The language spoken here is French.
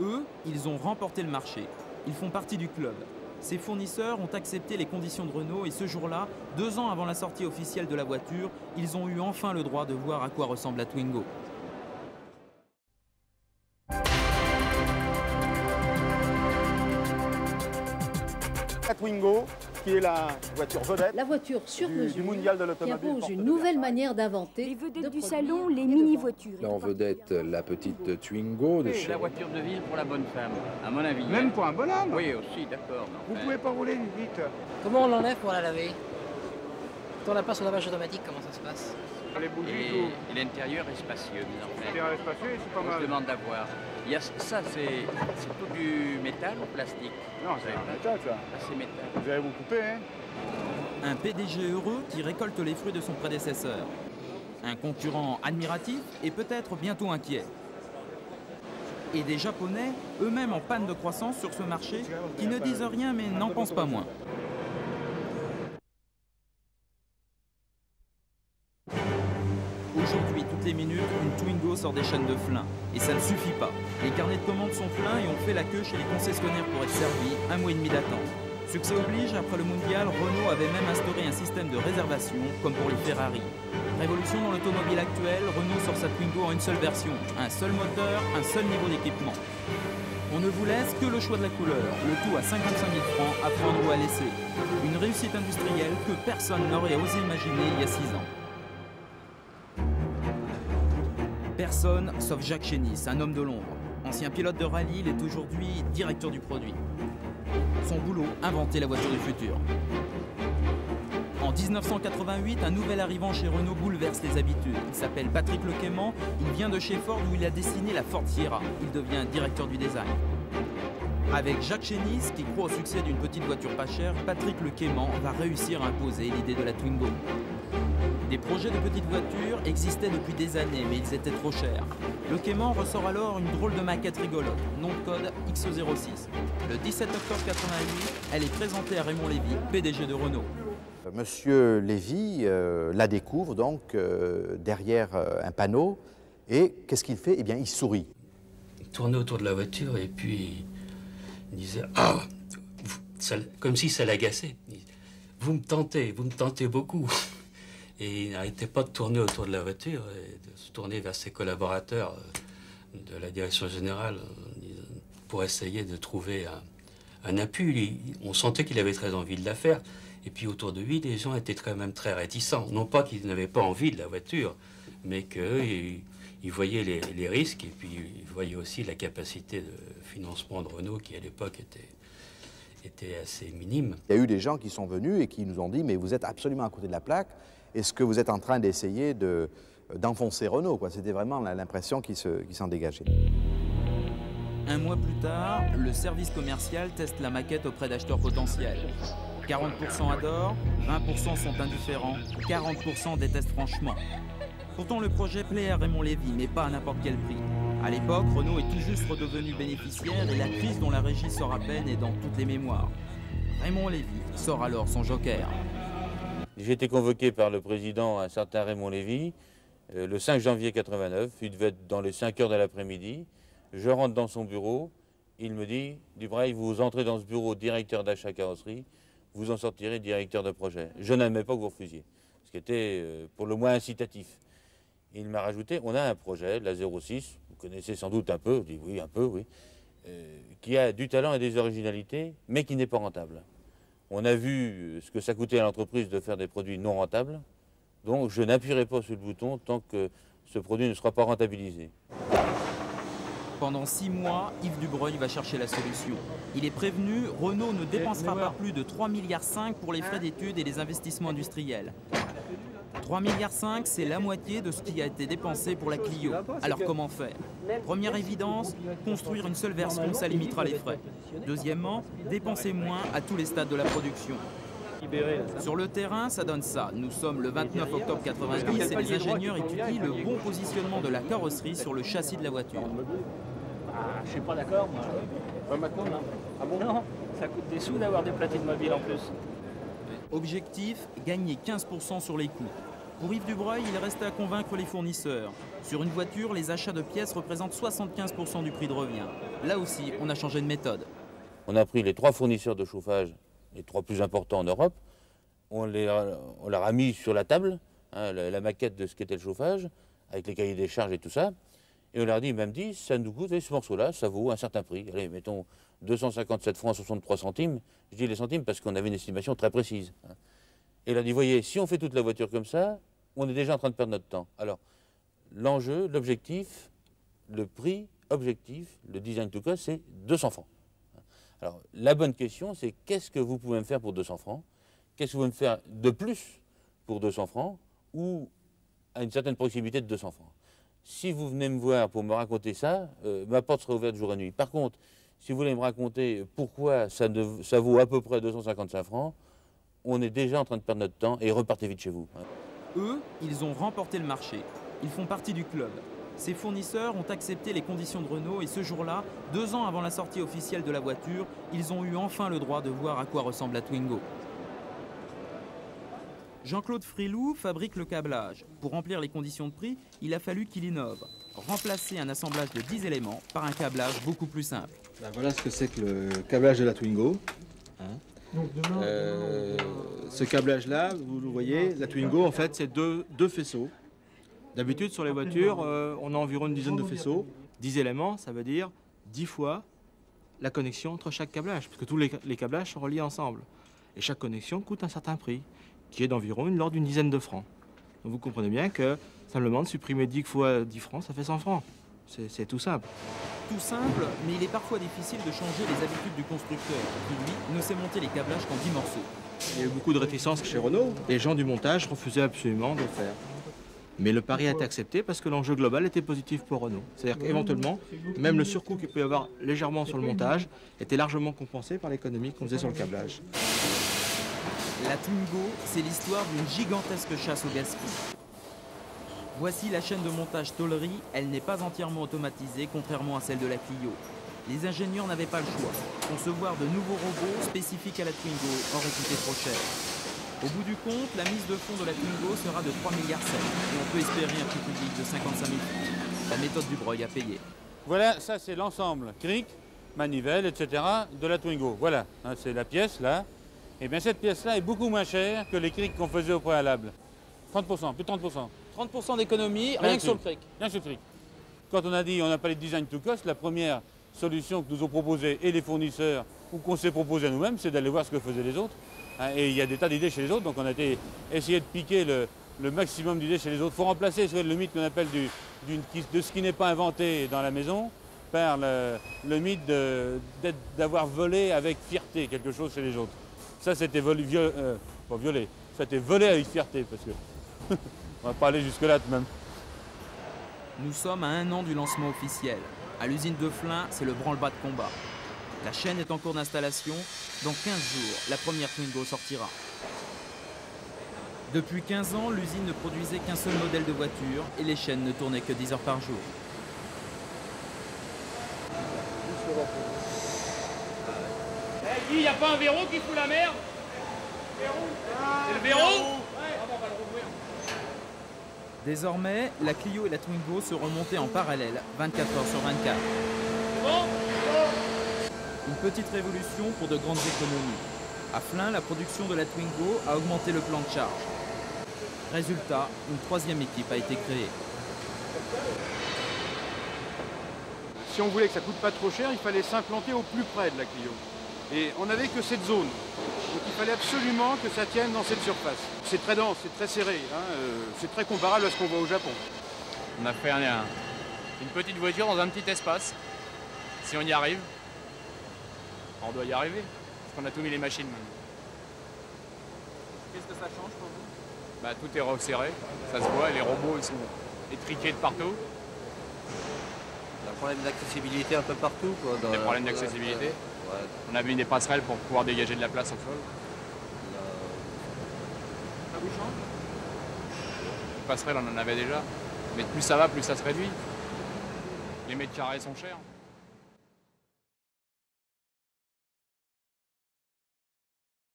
Eux, ils ont remporté le marché. Ils font partie du club. Ces fournisseurs ont accepté les conditions de Renault et ce jour-là, 2 ans avant la sortie officielle de la voiture, ils ont eu enfin le droit de voir à quoi ressemble la Twingo. La Twingo, qui est la voiture vedette. La voiture sur mesure du mondial de qui l'automobile. impose une nouvelle manière d'inventer. Les vedettes de du produire salon, les et de mini-voitures. Là en vedette la petite Twingo de C'est chez... la voiture de ville pour la bonne femme, à mon avis. Même pour un bonhomme. Oui, aussi, d'accord. Vous pouvez pas rouler vite. Comment on l'enlève pour la laver? Quand on la passe au lavage automatique, comment ça se passe? Les bougies, Et l'intérieur est spacieux, en fait. l'intérieur spacieux, c'est pas On se mal. demande d'avoir. Il y a ça, c'est tout du métal ou plastique? Non, c'est un métal, ça. Ah, c'est métal. Vous allez vous couper, hein. Un PDG heureux qui récolte les fruits de son prédécesseur. Un concurrent admiratif et peut-être bientôt inquiet. Et des Japonais, eux-mêmes en panne de croissance sur ce marché, qui ne disent rien mais n'en pensent pas moins. Aujourd'hui, toutes les minutes, une Twingo sort des chaînes de flin. Et ça ne suffit pas. Les carnets de commandes sont pleins et on fait la queue chez les concessionnaires pour être servi, 1 mois et demi d'attente. Succès oblige, après le mondial, Renault avait même instauré un système de réservation, comme pour les Ferrari. Révolution dans l'automobile actuelle, Renault sort sa Twingo en une seule version. Un seul moteur, un seul niveau d'équipement. On ne vous laisse que le choix de la couleur, le tout à 55 000 francs à prendre ou à laisser. Une réussite industrielle que personne n'aurait osé imaginer il y a 6 ans. Personne sauf Jacques Chénis, un homme de l'ombre. Ancien pilote de rallye, il est aujourd'hui directeur du produit. Son boulot, inventer la voiture du futur. En 1988, un nouvel arrivant chez Renault bouleverse les habitudes. Il s'appelle Patrick Lequément, il vient de chez Ford où il a dessiné la Ford Sierra. Il devient directeur du design. Avec Jacques Chénis, qui croit au succès d'une petite voiture pas chère, Patrick Lequément va réussir à imposer l'idée de la Twingo. Des projets de petites voitures existaient depuis des années, mais ils étaient trop chers. Lequément ressort alors une drôle de maquette rigolote, nom de code XO06. Le 17 octobre 88, elle est présentée à Raymond Lévy, PDG de Renault. Monsieur Lévy la découvre donc derrière un panneau et qu'est-ce qu'il fait? Eh bien, il sourit. Il tournait autour de la voiture et puis il disait « Ah !» comme si ça l'agaçait. « Vous me tentez beaucoup !» Et il n'arrêtait pas de tourner autour de la voiture et de se tourner vers ses collaborateurs de la direction générale pour essayer de trouver un appui. On sentait qu'il avait très envie de la faire. Et puis autour de lui, les gens étaient quand même très réticents. Non pas qu'ils n'avaient pas envie de la voiture, mais qu'ils voyaient les risques et puis ils voyaient aussi la capacité de financement de Renault qui, à l'époque, était assez minime. Il y a eu des gens qui sont venus et qui nous ont dit « Mais vous êtes absolument à côté de la plaque. Est-ce que vous êtes en train d'essayer d'enfoncer Renault ?» C'était vraiment l'impression qui s'en dégageait. Un mois plus tard, le service commercial teste la maquette auprès d'acheteurs potentiels. 40% adorent, 20% sont indifférents, 40% détestent franchement. Pourtant, le projet plaît à Raymond Lévy, mais pas à n'importe quel prix. À l'époque, Renault est tout juste redevenu bénéficiaire et la crise dont la régie sort à peine est dans toutes les mémoires. Raymond Lévy sort alors son joker. J'ai été convoqué par le président, un certain Raymond Lévy, le 5 janvier 89. Il devait être dans les 5 heures de l'après-midi. Je rentre dans son bureau. Il me dit « Dubreuil, vous entrez dans ce bureau directeur d'achat carrosserie, vous en sortirez directeur de projet. Je n'admets pas que vous refusiez. » Ce qui était pour le moins incitatif. Il m'a rajouté « On a un projet, la 06, vous connaissez sans doute un peu. » Je dis « Oui, un peu, oui. Qui a du talent et des originalités, mais qui n'est pas rentable. » On a vu ce que ça coûtait à l'entreprise de faire des produits non rentables, donc je n'appuierai pas sur le bouton tant que ce produit ne sera pas rentabilisé. Pendant 6 mois, Yves Dubreuil va chercher la solution. Il est prévenu, Renault ne dépensera pas plus de 3,5 milliards pour les frais d'études et les investissements industriels. 3,5 milliards, c'est la moitié de ce qui a été dépensé pour la Clio. Alors comment faire? Première évidence, construire une seule version, ça limitera les frais. Deuxièmement, dépenser moins à tous les stades de la production. Sur le terrain, ça donne ça. Nous sommes le 29 octobre 90 et les ingénieurs étudient le bon positionnement de la carrosserie sur le châssis de la voiture. Je suis pas d'accord, moi. Pas maintenant, non. Ah bon? Non, ça coûte des sous d'avoir des platines mobiles en plus. Objectif, gagner 15% sur les coûts. Pour Yves Dubreuil, il restait à convaincre les fournisseurs. Sur une voiture, les achats de pièces représentent 75% du prix de revient. Là aussi, on a changé de méthode. On a pris les 3 fournisseurs de chauffage, les 3 plus importants en Europe, on leur a mis sur la table hein, la maquette de ce qu'était le chauffage, avec les cahiers des charges et tout ça, et on leur a même dit, ça nous coûte, ce morceau-là, ça vaut un certain prix. Allez, mettons 257 francs 63 centimes, je dis les centimes parce qu'on avait une estimation très précise. Hein. Et il a dit, voyez, si on fait toute la voiture comme ça, on est déjà en train de perdre notre temps. Alors, l'enjeu, l'objectif, le prix objectif, le design to cost, c'est 200 francs. Alors, la bonne question, c'est qu'est-ce que vous pouvez me faire pour 200 francs? Qu'est-ce que vous pouvez me faire de plus pour 200 francs ou à une certaine proximité de 200 francs? Si vous venez me voir pour me raconter ça, ma porte sera ouverte jour et nuit. Par contre, si vous voulez me raconter pourquoi ça vaut à peu près 255 francs, on est déjà en train de perdre notre temps et repartez vite chez vous. Eux, ils ont remporté le marché. Ils font partie du club. Ces fournisseurs ont accepté les conditions de Renault et ce jour-là, 2 ans avant la sortie officielle de la voiture, ils ont eu enfin le droit de voir à quoi ressemble la Twingo. Jean-Claude Frilou fabrique le câblage. Pour remplir les conditions de prix, il a fallu qu'il innove. Remplacer un assemblage de 10 éléments par un câblage beaucoup plus simple. Ben voilà ce que c'est que le câblage de la Twingo. Hein. Ce câblage-là, vous le voyez, la Twingo, en fait, c'est deux faisceaux. D'habitude, sur les voitures, on a environ une dizaine de faisceaux. 10 éléments, ça veut dire 10 fois la connexion entre chaque câblage, parce que tous les câblages sont reliés ensemble. Et chaque connexion coûte un certain prix, qui est d'environ l'ordre d'une dizaine de francs. Donc vous comprenez bien que simplement de supprimer 10 fois 10 francs, ça fait 100 francs. C'est tout simple. Tout simple, mais il est parfois difficile de changer les habitudes du constructeur, qui lui ne sait monter les câblages qu'en 10 morceaux. Il y a eu beaucoup de réticences chez Renault. Les gens du montage refusaient absolument de le faire. Mais le pari a été accepté parce que l'enjeu global était positif pour Renault. C'est-à-dire qu'éventuellement, même le surcoût qu'il peut y avoir légèrement sur le montage était largement compensé par l'économie qu'on faisait sur le câblage. La Twingo, c'est l'histoire d'une gigantesque chasse au gaspillage. Voici la chaîne de montage tôlerie, elle n'est pas entièrement automatisée, contrairement à celle de la Clio. Les ingénieurs n'avaient pas le choix. Concevoir de nouveaux robots spécifiques à la Twingo aurait coûté trop cher. Au bout du compte, la mise de fonds de la Twingo sera de 3,7 milliards et on peut espérer un prix public de 55 000 francs. La méthode Dubreuil a payé. Voilà, ça c'est l'ensemble, cric, manivelle, etc. de la Twingo. Voilà, hein, c'est la pièce là. Et bien cette pièce-là est beaucoup moins chère que les crics qu'on faisait au préalable. 30%, plus de 30%. 30% d'économie, rien que sur le cric. Rien que sur le cric. Quand on a dit, on a parlé de design to cost, la première solution que nous ont proposée et les fournisseurs, ou qu'on s'est proposé à nous-mêmes, c'est d'aller voir ce que faisaient les autres. Et il y a des tas d'idées chez les autres, donc on a essayé de piquer le maximum d'idées chez les autres. Il faut remplacer le mythe qu'on appelle de ce qui n'est pas inventé dans la maison par le mythe d'avoir volé avec fierté quelque chose chez les autres. Ça, c'était volé avec fierté, parce que on va pas aller jusque-là tout de même. Nous sommes à 1 an du lancement officiel. À l'usine de Flins, c'est le branle-bas de combat. La chaîne est en cours d'installation. Dans 15 jours, la première Twingo sortira. Depuis 15 ans, l'usine ne produisait qu'un seul modèle de voiture et les chaînes ne tournaient que 10 heures par jour. Guy, y a pas un verrou qui fout la merde? C'est le verrou? Ouais. Ah bon, on va le rouvrir. Désormais, la Clio et la Twingo seront montées en parallèle, 24 heures sur 24. Bon. Une petite révolution pour de grandes économies. À Flins, la production de la Twingo a augmenté le plan de charge. Résultat, une 3e équipe a été créée. Si on voulait que ça coûte pas trop cher, il fallait s'implanter au plus près de la Clio. Et on n'avait que cette zone. Donc il fallait absolument que ça tienne dans cette surface. C'est très dense, c'est très serré. Hein, c'est très comparable à ce qu'on voit au Japon. On a fait une petite voiture dans un petit espace. Si on y arrive, on doit y arriver. Parce qu'on a tout mis les machines maintenant. Qu'est-ce que ça change pour vous? Bah, tout est resserré, ça se voit, les robots ils sont étriqués de partout. Un problème d'accessibilité un peu partout, quoi. Des problèmes d'accessibilité. Ouais. On a mis des passerelles pour pouvoir dégager de la place au sol. Ça vous change? Les passerelles on en avait déjà. Mais plus ça va, plus ça se réduit. Les mètres carrés sont chers.